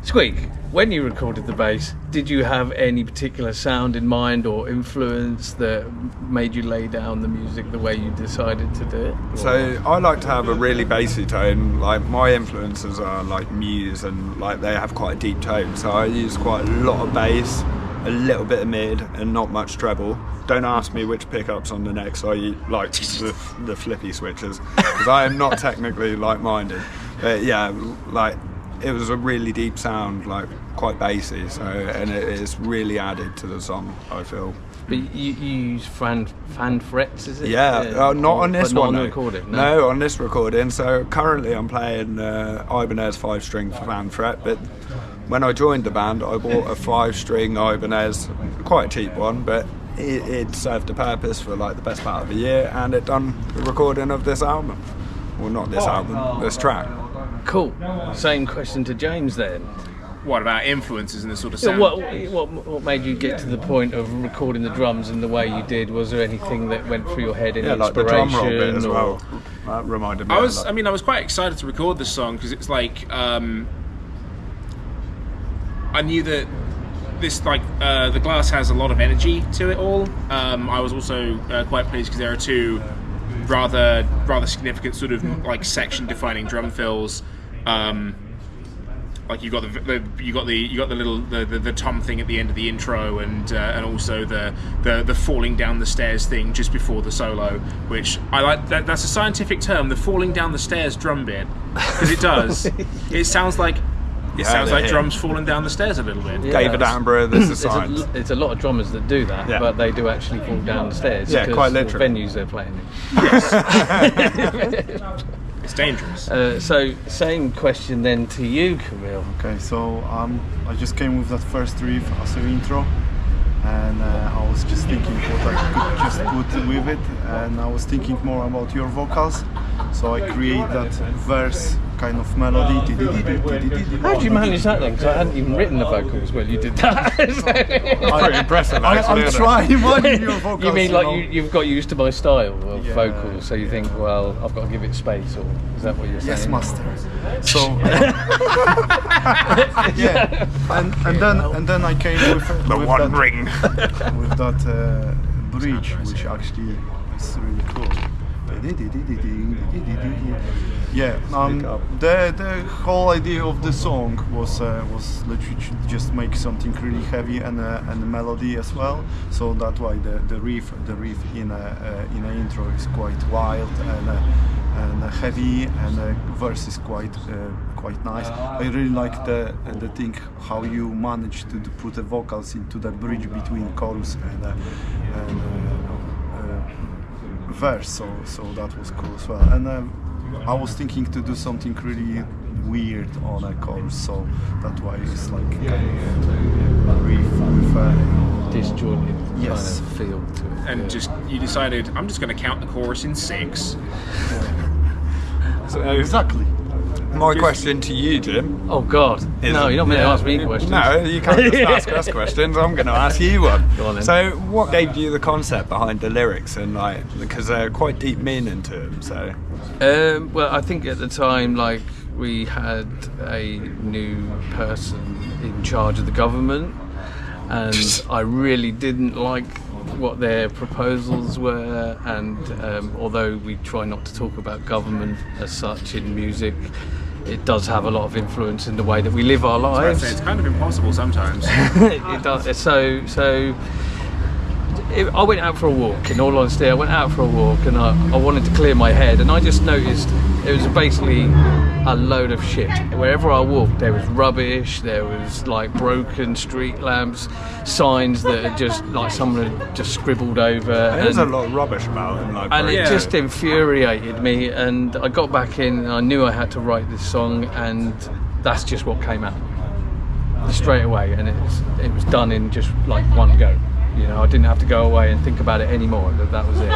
Squeak, when you recorded the bass, did you have any particular sound in mind or influence that made you lay down the music the way you decided to do it? So I like to have a really bassy tone. Like my influences are like Muse, and like they have quite a deep tone. So I use quite a lot of bass, a little bit of mid, and not much treble. Don't ask me which pickups on the neck. So I like the flippy switches because I am not technically like-minded. But yeah, like. It was a really deep sound, like quite bassy, so and it is really added to the song, I feel. But you use fan frets, is it? Yeah, not on this one. Not on the recording. No, on this recording. So currently I'm playing Ibanez 5-string fan fret, but when I joined the band, I bought a 5-string Ibanez, quite a cheap one, but it served a purpose for like the best part of a year, and it done the recording of this album. Well, not this album, this track. Cool. Same question to James then. What about influences and the sort of sound? What made you get to the point of recording the drums in the way you did? Was there anything that went through your head in inspiration? Like the drum roll bit as well. That reminded me. I was quite excited to record this song because it's like I knew that this the Glass has a lot of energy to it all. I was also quite pleased because there are two rather significant sort of like section defining drum fills. Like you got the little the tom thing at the end of the intro, and also the falling down the stairs thing just before the solo, which I like. That's a scientific term, the falling down the stairs drum bit, because it does. It sounds like drums falling down the stairs a little bit. Yeah, David Attenborough, this is science. It's a lot of drummers that do that, but they do actually fall down the stairs. Yeah, quite literally. The venues they're playing in. Yes. It's dangerous. So, same question then to you, Camille. Okay, so I just came with that first riff as an intro, and I was just thinking what I could just put with it, and I was thinking more about your vocals, so I create that verse kind of melody. How did you manage that then? Because I hadn't even written the vocals while you did that. Pretty impressive, actually. I'm trying managing your vocals. You mean like you've got used to my style of vocals, so you think, well, I've got to give it space, or is that what you're saying? Yes, master. So yeah, and then I came with one ring with that bridge, which actually is really cool. Yeah, the whole idea of the song was literally just make something really heavy and a melody as well. So that's why the riff in a intro is quite wild and heavy, and the verse is quite nice. I really like the thing how you manage to put the vocals into the bridge between chorus and verse, so that was cool as well. And I was thinking to do something really weird on a chorus, so that's why it's like kind of a riff with disjointed kind yes. of feel to it. And just you decided, I'm just going to count the chorus in 6. So exactly. My question to you, Jim. Oh God! No, you're not meant to ask me questions. No, you can't just ask us questions. I'm going to ask you one. Go on then. So, what gave you the concept behind the lyrics, and like because they're quite deep meaning to them? So, well, I think at the time, like we had a new person in charge of the government, and I really didn't like what their proposals were, and although we try not to talk about government as such in music, it does have a lot of influence in the way that we live our lives. It's kind of impossible sometimes. It does. So I went out for a walk. In all honesty, I went out for a walk, and I wanted to clear my head, and I just noticed it was basically a load of shit. Wherever I walked, there was rubbish. There was like broken street lamps, signs that had just like someone had just scribbled over. There's a lot of rubbish about them. And it just infuriated me. And I got back in, and I knew I had to write this song, and that's just what came out straight away. And it was done in just like one go. You know, I didn't have to go away and think about it anymore. That was it.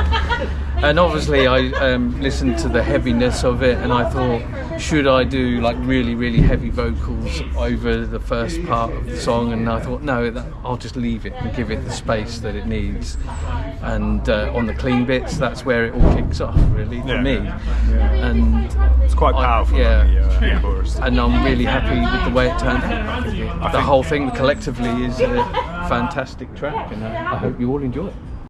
And obviously I listened to the heaviness of it, and I thought, should I do like really heavy vocals over the first part of the song? And I thought, no, I'll just leave it and give it the space that it needs. And on the clean bits, that's where it all kicks off, really, for me. And It's quite powerful. yeah. Of course. And I'm really happy with the way it turned out. The whole thing collectively is a fantastic track, and I hope you all enjoy it.